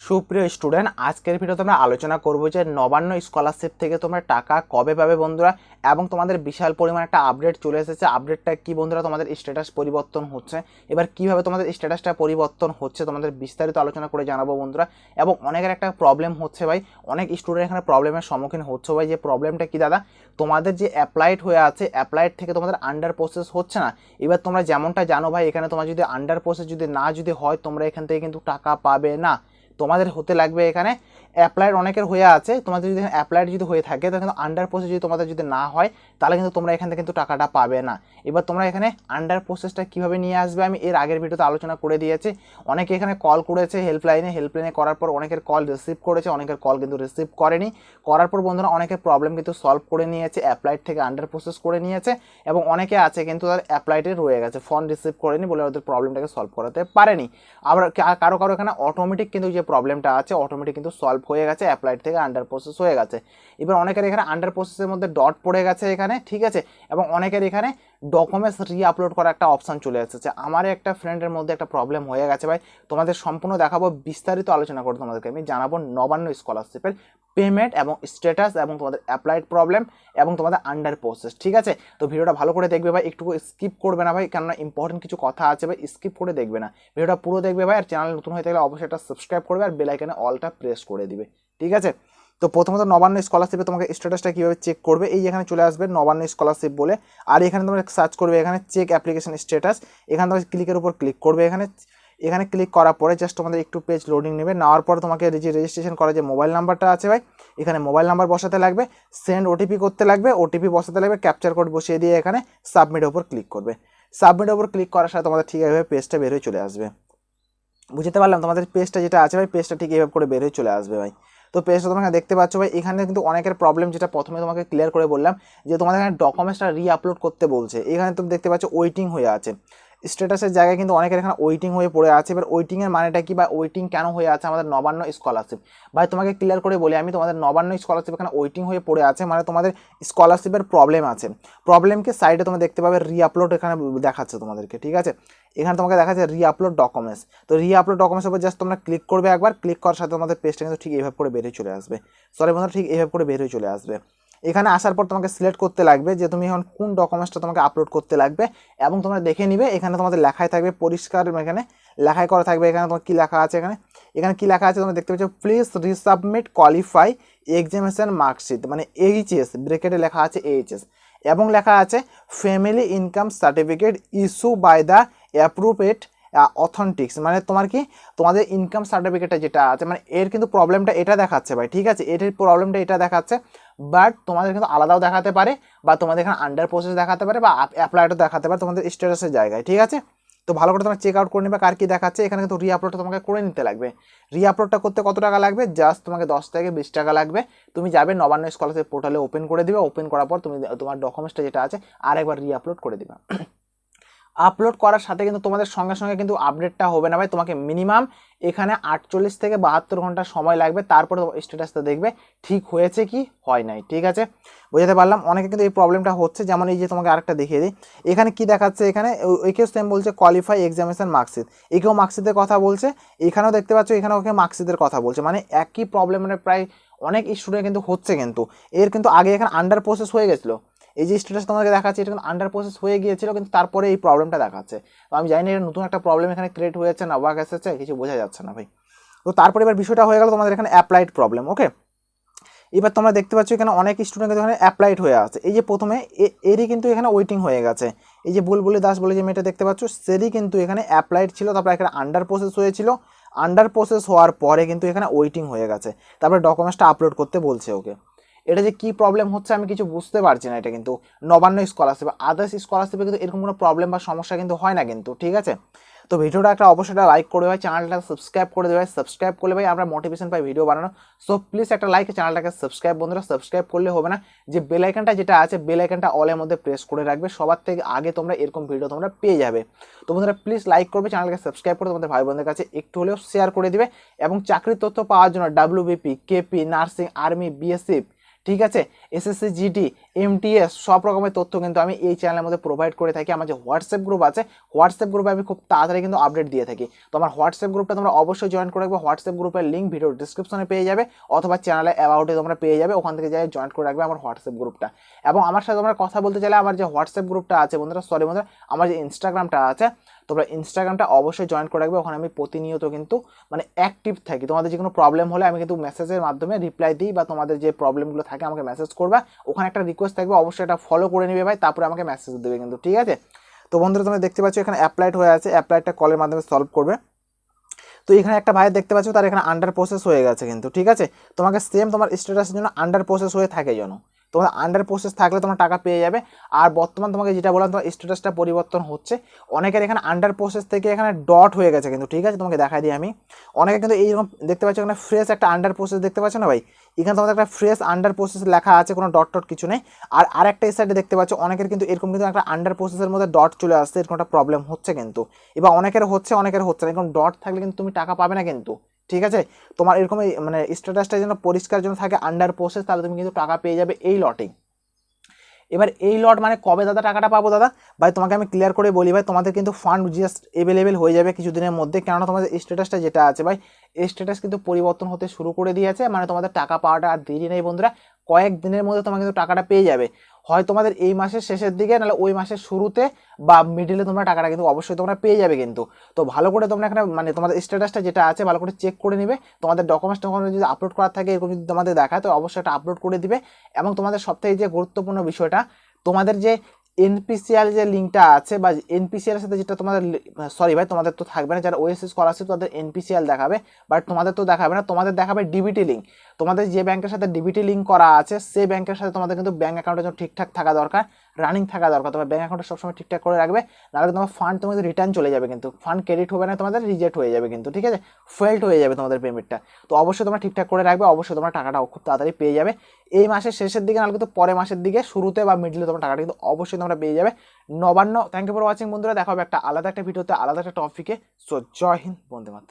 সুপ্রিয় স্টুডেন্ট, আজকের ভিডিওতে আমরা আলোচনা করব যে নবান্ন স্কলারশিপ থেকে তোমরা টাকা কবে পাবে বন্ধুরা, এবং তোমাদের বিশাল পরিমাণ একটা আপডেট চলে এসেছে। আপডেটটা কি বন্ধুরা? তোমাদের স্ট্যাটাস পরিবর্তন হচ্ছে। এবার কিভাবে তোমাদের স্ট্যাটাসটা পরিবর্তন হচ্ছে তোমাদের বিস্তারিত আলোচনা করে জানাবো বন্ধুরা। এবং অনেকের একটা প্রবলেম হচ্ছে ভাই, অনেক স্টুডেন্ট এখানে প্রবলেমের সম্মুখীন হচ্ছে ভাই। যে প্রবলেমটা কি দাদা, তোমাদের যে অ্যাপ্লাইড হয়ে আছে, অ্যাপ্লাইড থেকে তোমাদের আন্ডার প্রসেস হচ্ছে না। এবার তোমরা যেমনটা জানো ভাই, এখানে তোমার যদি আন্ডার প্রসেস যদি হয়, তোমরা এখান থেকে কিন্তু টাকা পাবে না। তোমাদের হতে লাগবে এখানে অ্যাপ্লাইড। অনেকের হয়ে আছে, তোমাদের যদি অ্যাপ্লাইড যদি হয়ে থাকে তাহলে কিন্তু আন্ডার প্রসেস যদি তোমাদের যদি না হয়, তাহলে কিন্তু তোমরা এখান থেকে কিন্তু টাকাটা পাবে না। এবার তোমরা এখানে আন্ডার প্রসেসটা কীভাবে নিয়ে আসবে আমি এর আগের ভিডিওতে আলোচনা করে দিয়েছি। অনেকে এখানে কল করেছে হেল্পলাইনে করার পর অনেকের কল রিসিভ করেছে, অনেকের কল কিন্তু রিসিভ করেনি। করার পর বন্ধুরা অনেকের প্রবলেম কিন্তু সলভ করে নিয়েছে, অ্যাপ্লাইড থেকে আন্ডার প্রসেস করে নিয়েছে। এবং অনেকে আছে কিন্তু তাদের অ্যাপ্লাইডে রয়ে গেছে, ফোন রিসিভ করেনি বলে ওদের প্রবলেমটাকে সলভ করাতে পারেনি। আবার কারো কারো এখানে অটোমেটিক কিন্তু যে প্রবলেমটা আছে অটোমেটিক কিন্তু সলভ হয়ে গেছে, অ্যাপ্লাইড থেকে আন্ডার প্রসেস হয়ে গেছে। এবার অনেকের এখানে আন্ডার প্রসেসের মধ্যে ডট পড়ে গেছে এখানে, ঠিক আছে। এবং অনেকের এখানে ডকুমেন্টস আপলোড করা একটা অপশান চলে এসেছে। আমার একটা ফ্রেন্ডের মধ্যে একটা প্রবলেম হয়ে গেছে ভাই, তোমাদের সম্পূর্ণ দেখাবো, বিস্তারিত আলোচনা করে তোমাদেরকে আমি জানাবো নবান্ন স্কলারশিপের পেমেন্ট এবং স্ট্যাটাস এবং তোমাদের অ্যাপ্লাইড প্রবলেম এবং তোমাদের আন্ডার প্রসেস, ঠিক আছে। তো ভিডিওটা ভালো করে দেখবে ভাই, একটু স্কিপ করবে না ভাই, কেননা ইম্পর্টেন্ট কিছু কথা আছে ভাই, স্কিপ করে দেখবে না, ভিডিওটা পুরো দেখবে ভাই। আর চ্যানেল নতুন হয়ে থাকলে অবশ্যই এটা সাবস্ক্রাইব করবে আর বেল আইকনে অলটা প্রেস করে দিবে, ঠিক আছে। তো প্রথমত নবান্ন স্কলারশিপে তোমাকে স্ট্যাটাসটা কীভাবে চেক করবে, এই এখানে চলে আসবে নবান্ন স্কলারশিপ বলে। আর এখানে তোমরা সার্চ করবে এখানে চেক অ্যাপ্লিকেশন স্ট্যাটাস, এখানে তোমার ক্লিকের উপর ক্লিক করবে। এখানে ক্লিক করার পরে জাস্ট তোমাদের একটু পেজ লোডিং নেবে, নেওয়ার পর তোমাকে যে রেজিস্ট্রেশন করা যে মোবাইল নাম্বারটা আছে ভাই, এখানে মোবাইল নাম্বার বসাতে লাগবে, সেন্ড ওটিপি করতে লাগবে, ওটিপি বসাতে লাগবে, ক্যাপচার কোড বসিয়ে দিয়ে এখানে সাবমিটের উপর ক্লিক করবে। সাবমিটের উপর ক্লিক করার সাথে তোমাদের ঠিক এইভাবে পেজটা বের হয়ে চলে আসবে। বুঝতে পারলাম? তোমাদের পেজটা যেটা আছে ভাই, পেজটা ঠিক এইভাবে করে বের হয়ে চলে আসবে ভাই। তো পেজটা তোমরা দেখতে পাচ্ছ ভাই, এখানে কিন্তু অনেকের প্রবলেম, যেটা প্রথমে তোমাকে ক্লিয়ার করে বললাম, যে তোমাদের এখানে ডকুমেন্টসটা আপলোড করতে বলছে। এখানে তুমি দেখতে পাচ্ছ ওয়েটিং হয়ে আছে, স্ট্যাটাসের জায়গায় কিন্তু অনেকের এখানে ওয়েটিং হয়ে পড়ে আছে। এবার ওয়েটিংয়ের মানেটা কি, বা ওয়েটিং কেন হয়ে আছে আমাদের নবান্ন স্কলারশিপ? ভাই তোমাকে ক্লিয়ার করে বলি আমি, তোমাদের নবান্ন স্কলারশিপ এখানে ওয়েটিং হয়ে পড়ে আছে, মানে তোমাদের স্কলারশিপের প্রবলেম আছে। প্রবলেমকে সাইডে তোমরা দেখতে পাবে আপলোড এখানে দেখাচ্ছে তোমাদেরকে, ঠিক আছে। এখানে তোমাকে দেখাচ্ছে আপলোড ডকুমেন্টস। তো আপলোড ডকুমেন্টস উপর জাস্ট তোমরা ক্লিক করবে একবার, ক্লিক করার সাথে তোমাদের পেজটা কিন্তু ঠিক এইভাবে করে বেরিয়ে চলে আসবে। সরি বন্ধুরা, ঠিক এইভাবে করে বেরিয়ে চলে আসবে। এখানে আসার পর তোমাকে সিলেক্ট করতে লাগবে যে তুমি এখন কোন ডকুমেন্টসটা তোমাকে আপলোড করতে লাগবে, এবং তোমরা দেখে নিবে এখানে তোমাদের লেখাই থাকবে পরিষ্কার, এখানে লেখাই করা থাকবে। এখানে তোমার কী লেখা আছে, এখানে কী লেখা আছে তোমরা দেখতে পাচ্ছ, please resubmit qualify examination marksheet, মানে এইচএস ব্রেকেটে লেখা আছে এইচএস, এবং লেখা আছে family income certificate issue by the approved authentics, মানে তোমার কি তোমাদের ইনকাম সার্টিফিকেটটা যেটা আছে, মানে এর কিন্তু প্রবলেমটা এটা দেখাচ্ছে ভাই, ঠিক আছে। এর প্রবলেমটা এটা দেখাচ্ছে, বাট তোমাদের কিন্তু আলাদাও দেখাতে পারে, বা তোমাদের এখানে আন্ডার প্রসেস দেখাতে পারে, বা অ্যাপ্লাইডও দেখাতে পারে তোমাদের স্ট্যাটাসের জায়গায়, ঠিক আছে। তো ভালো করে তোমরা চেক আউট করে নেবে কার কি দেখাচ্ছে। এখানে কিন্তু আপলোডটা তোমাকে করে নিতে লাগবে। আপলোডটা করতে কত টাকা লাগবে? জাস্ট তোমাকে 10 থেকে 20 টাকা লাগবে। তুমি যাবে নবান্ন স্কলারশিপ পোর্টালে, ওপেন করে দিবে, ওপেন করার পর তুমি তোমার ডকুমেন্টসটা যেটা আছে আরেকবার আপলোড করে দিবে। আপলোড করার সাথে কিন্তু তোমাদের সঙ্গে সঙ্গে কিন্তু আপডেটটা হবে না ভাই, তোমাকে মিনিমাম এখানে 48 থেকে 72 ঘন্টা সময় লাগবে, তারপরে স্ট্যাটাসটা দেখবে ঠিক হয়েছে কি হয় নাই, ঠিক আছে। বুঝতে পারলাম? অনেকে কিন্তু এই প্রবলেমটা হচ্ছে। যেমন এই যে তোমাকে আরেকটা দেখিয়ে দিই, এখানে কি দেখাচ্ছে, এখানে একেও সেম বলছে কোয়ালিফাই এক্সামিনেশন মার্কশিট, একেও মার্কশিটের কথা বলছে, এখানেও দেখতে পাচ্ছ এখানেও ওকে মার্কশিটের কথা বলছে, মানে একই প্রবলেম, মানে প্রায় অনেক স্টুডেন্ট কিন্তু হচ্ছে। কিন্তু এর কিন্তু আগে এখানে আন্ডার প্রসেস হয়ে গেছিলো, এই যে স্ট্যাটাস তোমাদেরকে দেখাচ্ছে এটা কিন্তু আন্ডার প্রসেস হয়ে গিয়েছিল, কিন্তু তারপরে এই প্রবলেমটা দেখাচ্ছে। তো আমি জানি না এটা নতুন একটা প্রবলেম এখানে ক্রিয়েট হয়েছে না বাগ এসেছে, কিছু বোঝা যাচ্ছে না ভাই। তো তারপরে এবার বিষয়টা হয়ে গেল তোমাদের এখানে অ্যাপ্লাইড প্রবলেম, ওকে। এবার তোমরা দেখতে পাচ্ছ এখানে অনেক স্টুডেন্ট এখানে অ্যাপ্লাইড হয়ে আছে। এই যে প্রথমে এরই কিন্তু এখানে ওয়েটিং হয়ে গেছে। এই যে বুলবুলি দাস বলে যে মেয়েটা দেখতে পাচ্ছ, সেরই কিন্তু এখানে অ্যাপ্লাইড ছিল, তারপর এখানে আন্ডার প্রসেস হয়েছিল, আন্ডার প্রসেস হওয়ার পরে কিন্তু এখানে ওয়েটিং হয়ে গেছে, তারপরে ডকুমেন্টসটা আপলোড করতে বলছে ওকে। এটা যে কি প্রবলেম হচ্ছে আমি কিছু বুঝতে পারছি না। এটা কিন্তু নবান্ন স্কলারশিপ, আদার্স স্কলারশিপে কিন্তু এরকম কোনো প্রবলেম বা সমস্যা কিন্তু হয় না কিন্তু, ঠিক আছে। তো ভিডিওটা একটা অবশ্যই লাইক করে ভাই, চ্যানেলটা সাবস্ক্রাইব করে দেবে, সাবস্ক্রাইব করলে ভাই আমরা মোটিভেশন পাই ভিডিও বানানো। সো প্লিজ একটা লাইক, চ্যানেলটাকে সাবস্ক্রাইব, বন্ধুরা সাবস্ক্রাইব করলে হবে না, যে বেল আইকনটা যেটা আছে বেল আইকনটা অলের মধ্যে প্রেস করে রাখবে, সবার থেকে আগে তোমরা এরকম ভিডিও তোমরা পেয়ে যাবে। তো বন্ধুরা প্লিজ লাইক করবে, চ্যানেলকে সাবস্ক্রাইব করে তোমাদের ভাই বোনদের কাছে একটু হলেও শেয়ার করে দিবে, এবং চাকরির তথ্য পাওয়ার জন্য WBP, KP, nursing, army, BSF, ঠিক আছে, এসএসসি জিডি, এমটিএস সব রকমের তথ্য কিন্তু আমি এই চ্যানেলের মধ্যে প্রোভাইড করে থাকি। আমার যে হোয়াটসঅ্যাপ গ্রুপ আছে, হোয়াটসঅ্যাপ গ্রুপে আমি খুব তাড়াতাড়ি কিন্তু আপডেট দিয়ে থাকি। তো আমার হোয়াটসঅ্যাপ গ্রুপটা তোমরা অবশ্যই জয়েন করে রাখবে। হোয়াটসঅ্যাপ গ্রুপের লিঙ্ক ভিডিও ডিসক্রিপশনে পেয়ে যাবে, অথবা চ্যানেলে অ্যাবাউটে তোমরা পেয়ে যাবে, ওখান থেকে যাই জয়েন করে রাখবে আমার হোয়াটসঅ্যাপ গ্রুপটা। এবং আমার সাথে তোমরা কথা বলতে চাইলে আমার যে হোয়াটসঅ্যাপ গ্রুপটা আছে বন্ধুরা, সরি বন্ধুরা, আমার যে ইনস্টাগ্রামটা আছে, তোমরা ইনস্টাগ্রামটা অবশ্যই জয়েন করে রাখবে। ওখানে আমি প্রতিনিয়ত কিন্তু মানে অ্যাক্টিভ থাকি। তোমাদের যে কোনো প্রবলেম হলে আমি কিন্তু মেসেজের মাধ্যমে রিপ্লাই দিই, বা তোমাদের যে প্রবলেমগুলো থাকে আমাকে মেসেজ করবে, ওখানে একটা রিকোয়েস্ট থাকবে, অবশ্যই এটা ফলো করে নিবে ভাই, তারপরে আমাকে মেসেজ দেবে কিন্তু, ঠিক আছে। তো বন্ধুরা তোমরা দেখতে পাচ্ছ এখানে অ্যাপ্লাইড হয়ে আছে, অ্যাপ্লাইডটা কলের মাধ্যমে সলভ করবে। তো এখানে একটা ভাই দেখতে পাচ্ছ তার এখানে আন্ডার প্রসেস হয়ে গেছে কিন্তু, ঠিক আছে। তোমাকে সেম তোমার স্ট্যাটাসের জন্য আন্ডার প্রসেস হয়ে থাকে যেন, তোমার আন্ডার প্রসেস থাকলে তোমার টাকা পেয়ে যাবে। আর বর্তমান তোমাকে যেটা বললাম, তোমার স্ট্যাটাসটা পরিবর্তন হচ্ছে, অনেকের এখানে আন্ডার প্রসেস থেকে এখানে ডট হয়ে গেছে কিন্তু, ঠিক আছে। তোমাকে দেখাই দিই আমি, অনেকে কিন্তু এইরকম দেখতে পাচ্ছ এখানে ফ্রেশ একটা আন্ডার প্রসেস দেখতে পাচ্ছ না ভাই, এখানে তোমাদের একটা ফ্রেশ আন্ডার প্রসেস লেখা আছে, কোনো ডট টট কিছু নেই। আর আরেকটা এই সাইডে দেখতে পাচ্ছ অনেকের কিন্তু এরকম কিন্তু একটা আন্ডার প্রসেসের মধ্যে ডট চলে আসছে, এরকম একটা প্রবলেম হচ্ছে কিন্তু। এবার অনেকের হচ্ছে, অনেকের হচ্ছে না, এরকম ডট থাকলে কিন্তু তুমি টাকা পাবে না কিন্তু, ঠিক আছে। তোমার এরকম মানে স্ট্যাটাসটা যেন পরিষ্কার যেন থাকে আন্ডার প্রসেস, তাহলে তুমি কিন্তু টাকা পেয়ে যাবে এই লটিং। এবার এই লট মানে কবে দাদা টাকাটা পাবো দাদা? ভাই তোমাকে আমি ক্লিয়ার করে বলি ভাই, তোমাদের কিন্তু ফান্ড জাস্ট অ্যাভেলেবেল হয়ে যাবে কিছুদিনের মধ্যে, কেননা তোমাদের স্ট্যাটাসটা যেটা আছে ভাই, এই স্ট্যাটাস কিন্তু পরিবর্তন হতে শুরু করে দিয়েছে, মানে তোমাদের টাকা পাওয়াটা আর দেরি নেই বন্ধুরা, কয়েক দিনের মধ্যে তোমরা কিন্তু টাকাটা পেয়ে যাবে। হয় তোমাদের এই মাসের শেষের দিকে, নাহলে ওই মাসের শুরুতে বা মিডিলে তোমরা টাকাটা কিন্তু অবশ্যই তোমরা পেয়ে যাবে কিন্তু। তো ভালো করে তোমরা এখানে মানে তোমাদের স্ট্যাটাসটা যেটা আছে ভালো করে চেক করে নিবে, তোমাদের ডকুমেন্টস যদি আপলোড করা থাকে এরকম যদি তোমাদের দেখায়, তো অবশ্যই এটা আপলোড করে দিবে। এবং তোমাদের সবথেকে যে গুরুত্বপূর্ণ বিষয়টা, তোমাদের যে এনপিসিআর যে লিঙ্কটা আছে, বা এনপিসিআর এর সাথে যেটা তোমাদের, সরি ভাই তোমাদের তো থাকবে না, যারা ওএসএস স্কলারশিপ তাদের এনপিসিআর দেখাবে, বাট তোমাদের তো দেখাবে না, তোমাদের দেখাবে ডিবিটি লিঙ্ক। তোমাদের যে ব্যাংকের সাথে ডিবিটি লিঙ্ক করা আছে, সেই ব্যাংকের সাথে তোমাদের কিন্তু ব্যাংক অ্যাকাউন্টের জন্য ঠিকঠাক থাকা দরকার, রানিং থাকা দরকার। তোমার ব্যাংক অ্যাকাউন্টে সবসময় ঠিকঠাক করে রাখবে, নাহলে তোমার ফান্ড তোমাদের রিটার্ন চলে যাবে কিন্তু, ফান্ড ক্রেডিট হবে না, তোমাদের রিজেক্ট হয়ে যাবে কিন্তু, ঠিক আছে, ফেল্ড হয়ে যাবে তোমাদের পেমেন্টটা। তো অবশ্যই তোমরা ঠিকঠাক করে রাখবে, অবশ্যই তোমরা টাকাটা খুব তাড়াতাড়ি পেয়ে যাবে এই মাসের শেষের দিকে, নাহলে কিন্তু পরের মাসের দিকে শুরুতে বা মিডলে তোমরা টাকাটা কিন্তু অবশ্যই তোমরা পেয়ে যাবে। Nabanna, thank you for watching বন্ধুরা, দেখা হবে একটা আলাদা একটা ভিডিওতে, আলাদা একটা টপিকে। সো জয় হিন্দ, বন্দে মাতরম।